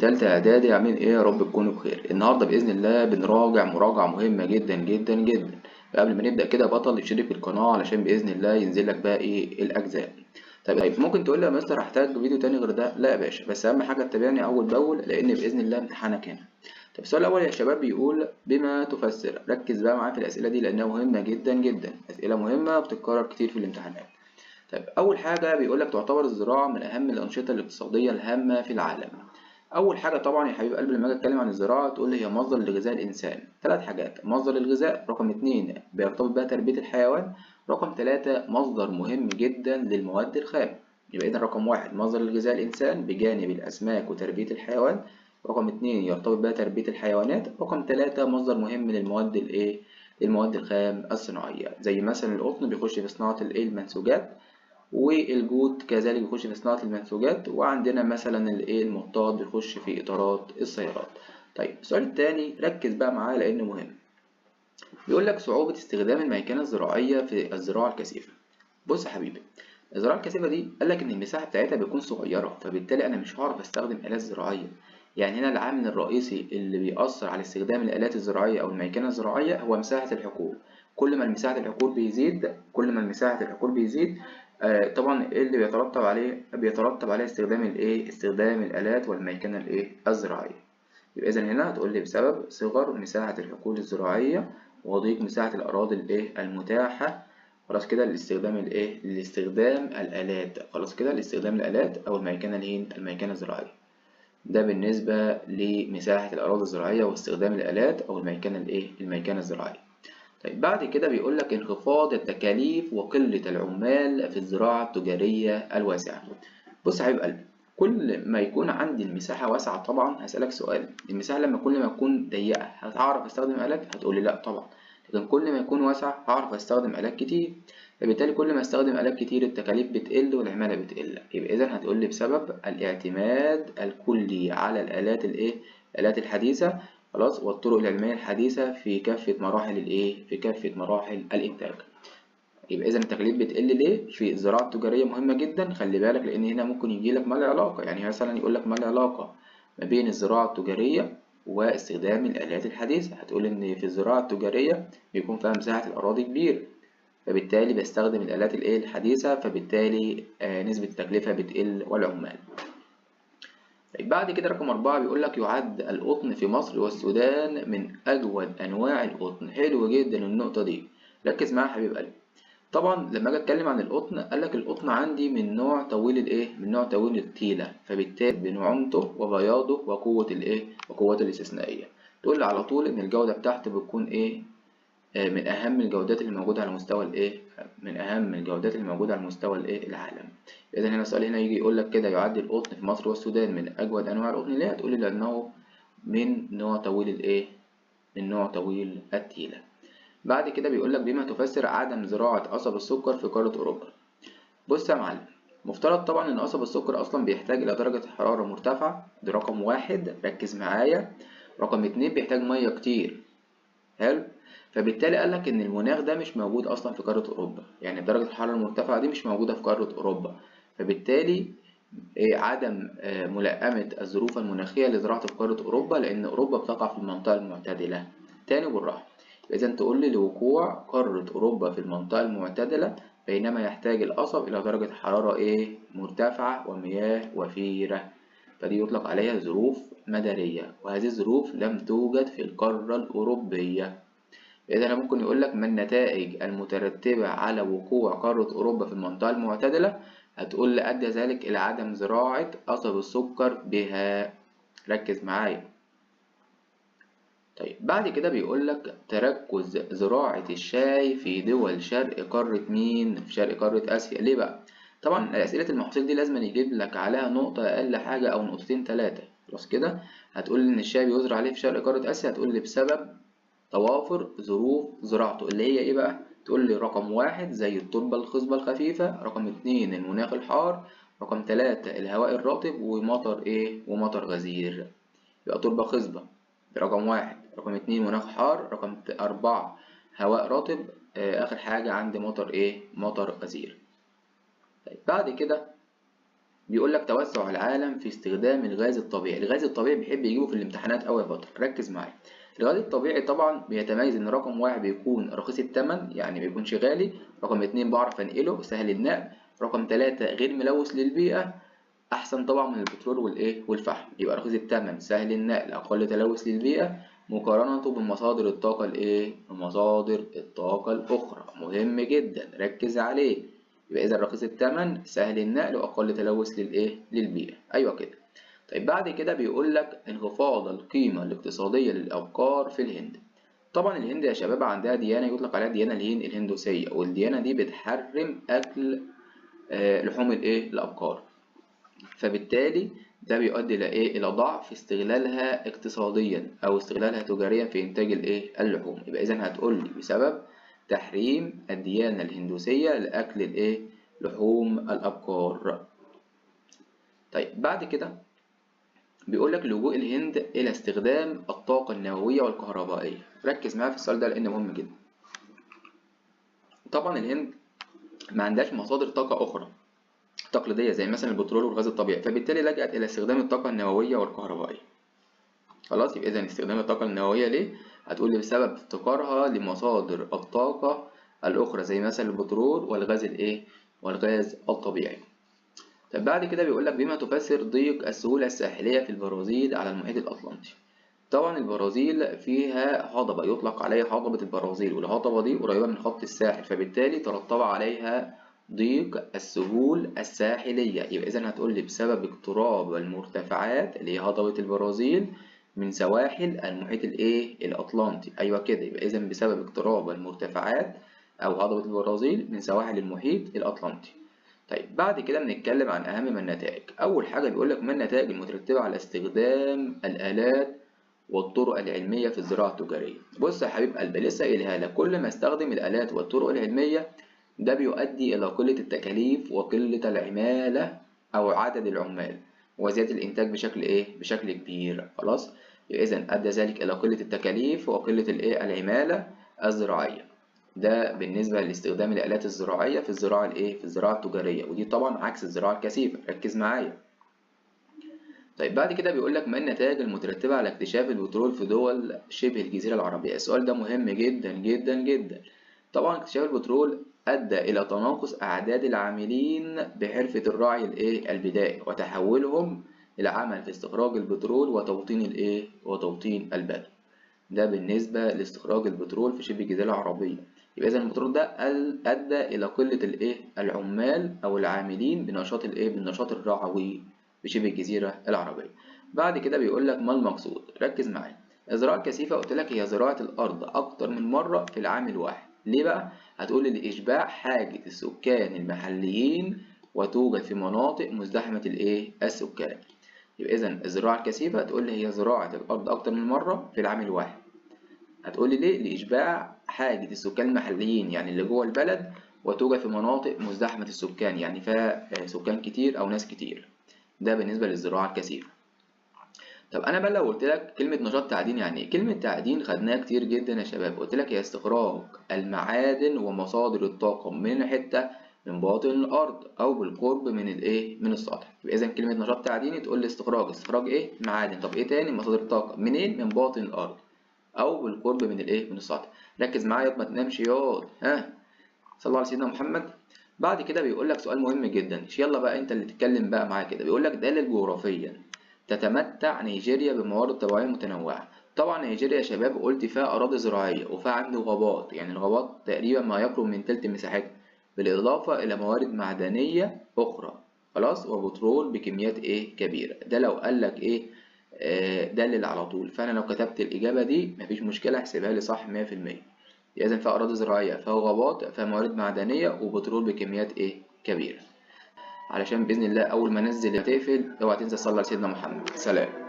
تالتة إعدادي عاملين إيه؟ يا رب تكونوا بخير. النهاردة بإذن الله بنراجع مراجعة مهمة جدا جدا جدا. فقبل ما نبدأ كده بطل يشترك في القناة علشان بإذن الله ينزل لك بقى إيه الأجزاء. طيب ممكن تقول لي يا مستر هحتاج فيديو تاني غير ده؟ لا يا باشا، بس أهم حاجة تتابعني أول بأول لأن بإذن الله امتحانك هنا. طب السؤال الأول يا شباب بيقول بما تفسر. ركز بقى معايا في الأسئلة دي لأنها مهمة جدا جدا، أسئلة مهمة بتتكرر كتير في الامتحانات. طيب أول حاجة بيقول لك تعتبر الزراعة من أهم الأنشطة الاقتصادية الهامة في العالم. أول حاجة طبعا يا حبيب قلبي لما أجي أتكلم عن الزراعة تقول لي هي مصدر لغذاء الإنسان. ثلاث حاجات: مصدر للغذاء، رقم اتنين بيرتبط بها تربية الحيوان، رقم ثلاثة مصدر مهم جدا للمواد الخام. يبقى إذا رقم واحد مصدر لغذاء الإنسان بجانب الأسماك وتربية الحيوان، رقم اتنين يرتبط بها تربية الحيوانات، رقم ثلاثة مصدر مهم للمواد الإيه؟ المواد الخام الصناعية، زي مثلا القطن بيخش في صناعة المنسوجات، والجود كذلك بيخش في صناعة المنسوجات، وعندنا مثلا المطاط بيخش في إطارات السيارات. طيب السؤال التاني ركز بقى معاه لأنه مهم. بيقول لك صعوبة استخدام الميكنة الزراعية في الزراعة الكثيفة. بص يا حبيبي، الزراعة الكثيفة دي قال لك إن المساحة بتاعتها بتكون صغيرة، فبالتالي أنا مش هعرف أستخدم آلات زراعية. يعني هنا العامل الرئيسي اللي بيأثر على استخدام الآلات الزراعية أو الميكنة الزراعية هو مساحة الحقول. كل ما مساحة الحقول بيزيد، طبعا إيه اللي بيترتب عليه؟ بيترتب عليه استخدام استخدام الآلات والميكنة الزراعية. يبقى إذا هنا هتقول لي بسبب صغر مساحة الحقول الزراعية وضيق مساحة الأراضي المتاحة، خلاص كده لاستخدام الآلات، خلاص كده لاستخدام الآلات أو الميكنة الزراعية. ده بالنسبة لمساحة الأراضي الزراعية واستخدام الآلات أو الميكنة الزراعية. طيب بعد كده بيقول لك انخفاض التكاليف وقلة العمال في الزراعة التجارية الواسعة. بص يا حبيب قلبي، كل ما يكون عندي المساحة واسعة طبعا هسألك سؤال: المساحة لما كل ما تكون ضيقة هتعرف استخدم آلات؟ هتقولي لا طبعا. لكن كل ما يكون واسع هعرف استخدم آلات كتير، فبالتالي كل ما استخدم آلات كتير التكاليف بتقل والعمالة بتقل. يبقى إذا هتقولي بسبب الاعتماد الكلي على الآلات الحديثة، خلاص، والطرق العلمية الحديثة في كافة مراحل في كافة مراحل الإنتاج. يبقى إذا التكاليف بتقل ليه؟ في الزراعة التجارية مهمة جدا، خلي بالك لأن هنا ممكن يجيلك ما لا علاقة. يعني مثلا يقولك ما لا علاقة ما بين الزراعة التجارية واستخدام الآلات الحديثة. هتقول إن في الزراعة التجارية بيكون فيها مساحة الأراضي كبيرة، فبالتالي بستخدم الآلات الحديثة، فبالتالي نسبة التكلفة بتقل والعمال. طيب بعد كده رقم 4 بيقول لك يعد القطن في مصر والسودان من أجود أنواع القطن. حلو جدا النقطة دي، ركز معايا يا حبيب قلبي. طبعا لما اجي اتكلم عن القطن قال لك القطن عندي من نوع طويل من نوع طويل التيلة، فبالتالي بنعومته وبياضه وقوته الاستثنائية. تقول لي على طول ان الجودة بتاعته بتكون من اهم الجودات اللي موجودة على مستوى من اهم الجودات اللي موجودة على مستوى العالم. اذا هنا السؤال هنا يجي يقول لك كده يعد القطن في مصر والسودان من اجود انواع القطن. ليه؟ هتقول لي لانه من نوع طويل من نوع طويل التيلة. بعد كده بيقول لك بما تفسر عدم زراعة قصب السكر في قارة أوروبا. بص يا معلم، مفترض طبعا إن قصب السكر أصلا بيحتاج إلى درجة حرارة مرتفعة، دي رقم واحد، ركز معايا. رقم اتنين بيحتاج مية كتير. حلو. فبالتالي قال لك إن المناخ ده مش موجود أصلا في قارة أوروبا، يعني درجة الحرارة المرتفعة دي مش موجودة في قارة أوروبا. فبالتالي عدم ملائمة الظروف المناخية لزراعة في قارة أوروبا، لأن أوروبا بتقع في المنطقة المعتدلة. تاني بالراحة، إذا تقول لي لوقوع قارة أوروبا في المنطقة المعتدلة بينما يحتاج القصب إلى درجة حرارة مرتفعة ومياه وفيرة، فدي يطلق عليها ظروف مدارية، وهذه الظروف لم توجد في القارة الأوروبية. إذا ممكن يقول لك ما النتائج المترتبة على وقوع قارة أوروبا في المنطقة المعتدلة؟ هتقول لي أدى ذلك إلى عدم زراعة قصب السكر بها. ركز معايا. طيب بعد كده بيقول لك تركز زراعة الشاي في دول شرق قارة مين؟ في شرق قارة آسيا. ليه بقى؟ طبعا أسئلة المحاصيل دي لازم يجيب لك عليها نقطة أقل حاجة أو نقطتين ثلاثة، خلاص كده. هتقول لي إن الشاي بيزرع عليه في شرق قارة آسيا، هتقول لي بسبب توافر ظروف زراعته اللي هي ايه بقى؟ تقول لي رقم واحد زي التربة الخصبة الخفيفة، رقم اتنين المناخ الحار، رقم تلاتة الهواء الرطب ومطر غزير. يبقى تربة خصبة ده رقم واحد، رقم اتنين مناخ حار، رقم أربعة هواء رطب، آخر حاجة عندي مطر غزير. طيب بعد كده بيقول لك توسع العالم في استخدام الغاز الطبيعي. الغاز الطبيعي بيحب يجيبه في الامتحانات أوي يا بطل، ركز معايا. الغاز الطبيعي طبعا بيتميز ان رقم واحد بيكون رخيص الثمن، يعني ما بيكونش غالي. رقم اتنين بعرف انقله سهل النقل. رقم تلاتة غير ملوث للبيئة، احسن طبعا من البترول والايه والفحم. يبقى رخيص الثمن سهل النقل اقل تلوث للبيئة مقارنة بمصادر الطاقة الايه بمصادر الطاقة الاخرى. مهم جدا ركز عليه. يبقى اذا رخيص الثمن سهل النقل واقل تلوث للايه للبيئة. ايوه كده. طيب بعد كده بيقول لك انخفاض القيمة الاقتصادية للأبقار في الهند. طبعا الهند يا شباب عندها ديانة يطلق عليها ديانة الهندوسية، والديانة دي بتحرم أكل لحوم الأبقار. فبالتالي ده بيؤدي إلى ضعف استغلالها اقتصاديا أو استغلالها تجاريا في إنتاج اللحوم. يبقى إذا هتقول لي بسبب تحريم الديانة الهندوسية لأكل لحوم الأبقار. طيب بعد كده بيقول لك لجوء الهند إلى استخدام الطاقة النووية والكهربائية. ركز معايا في السؤال ده لأنه مهم جدا. طبعا الهند ما عندهاش مصادر طاقة أخرى تقليدية زي مثلا البترول والغاز الطبيعي، فبالتالي لجأت إلى استخدام الطاقة النووية والكهربائية. خلاص، يبقى إذا استخدام الطاقة النووية ليه؟ هتقول لي بسبب افتقارها لمصادر الطاقة الأخرى زي مثلا البترول والغاز الطبيعي. طب بعد كده بيقول لك بما تفسر ضيق السهولة الساحلية في البرازيل على المحيط الأطلنطي. طبعا البرازيل فيها هضبة يطلق عليها هضبة البرازيل، والهضبة دي قريبة من خط الساحل، فبالتالي ترتب عليها ضيق السهول الساحلية. يبقى إذا هتقول لي بسبب اقتراب المرتفعات اللي هي هضبة البرازيل من سواحل المحيط الأطلنطي. أيوة كده. يبقى إذا بسبب اقتراب المرتفعات أو هضبة البرازيل من سواحل المحيط الأطلنطي. طيب بعد كده بنتكلم عن أهم النتائج. أول حاجة بيقول لك ما النتائج المترتبة على استخدام الآلات والطرق العلمية في الزراعة التجارية. بص يا حبيب قلبي، لسه قايلها لك، كل ما استخدم الآلات والطرق العلمية ده بيؤدي إلى قلة التكاليف وقلة العمالة أو عدد العمال وزيادة الإنتاج بشكل كبير. خلاص، إذا أدى ذلك إلى قلة التكاليف وقلة العمالة الزراعية. ده بالنسبة لاستخدام الآلات الزراعية في الزراعة التجارية، ودي طبعا عكس الزراعة الكثيفة. ركز معايا. طيب بعد كده بيقول لك ما النتائج المترتبة على اكتشاف البترول في دول شبه الجزيرة العربية. السؤال ده مهم جدا جدا جدا. طبعا اكتشاف البترول أدى إلى تناقص أعداد العاملين بحرفة الرعي البدائي وتحولهم للعمل في استخراج البترول وتوطين البدو. ده بالنسبة لاستخراج البترول في شبه الجزيرة العربية. يبقى إذا البترول ده أدى إلى قلة العمال أو العاملين بالنشاط الرعوي في شبه الجزيرة العربية. بعد كده بيقول لك ما المقصود. ركز معايا. الزراعة الكثيفة قلت لك هي زراعة الأرض أكتر من مرة في العام الواحد. ليه بقى؟ هتقول لي لإشباع حاجة السكان المحليين وتوجد في مناطق مزدحمة السكان. يبقى إذا الزراعة الكثيفة تقول لي هي زراعة الأرض أكتر من مرة في العام الواحد. هتقول لي ليه؟ لإشباع حاجة السكان المحليين يعني اللي جوه البلد، وتوجد في مناطق مزدحمة السكان يعني فيها سكان كتير أو ناس كتير. ده بالنسبة للزراعة الكثيفة. طب أنا بقى لو قلت لك كلمة نشاط تعدين يعني إيه؟ كلمة تعدين خدناها كتير جدا يا شباب. قلت لك هي استخراج المعادن ومصادر الطاقة من حتة من باطن الأرض أو بالقرب من السطح. يبقى إذا كلمة نشاط تعديني تقول لي استخراج معادن. طب إيه تاني؟ مصادر الطاقة منين؟ من باطن الأرض أو بالقرب من السطح. ركز معايا ما تنامش ياض. ها، صلى على سيدنا محمد. بعد كده بيقول لك سؤال مهم جدا، يلا بقى انت اللي تتكلم بقى معايا كده. بيقول لك دلل جغرافيا تتمتع نيجيريا بموارد طبيعية متنوعة. طبعا نيجيريا يا شباب قلت فيها أراضي زراعية وفيها عنده غابات، يعني الغابات تقريبا ما يقرب من تلت مساحتها، بالإضافة إلى موارد معدنية أخرى. خلاص، وبترول بكميات كبيرة. ده لو قال لك دلل على طول. فأنا لو كتبت الإجابة دي مفيش مشكلة، احسبها لي صح 100%. إذا فيها أراضي زراعية، فيها غابات، فيها موارد معدنية، وبترول بكميات كبيرة. علشان بإذن الله أول ما أنزل هتقفل، اوعى تنسى تصلي على سيدنا محمد. سلام.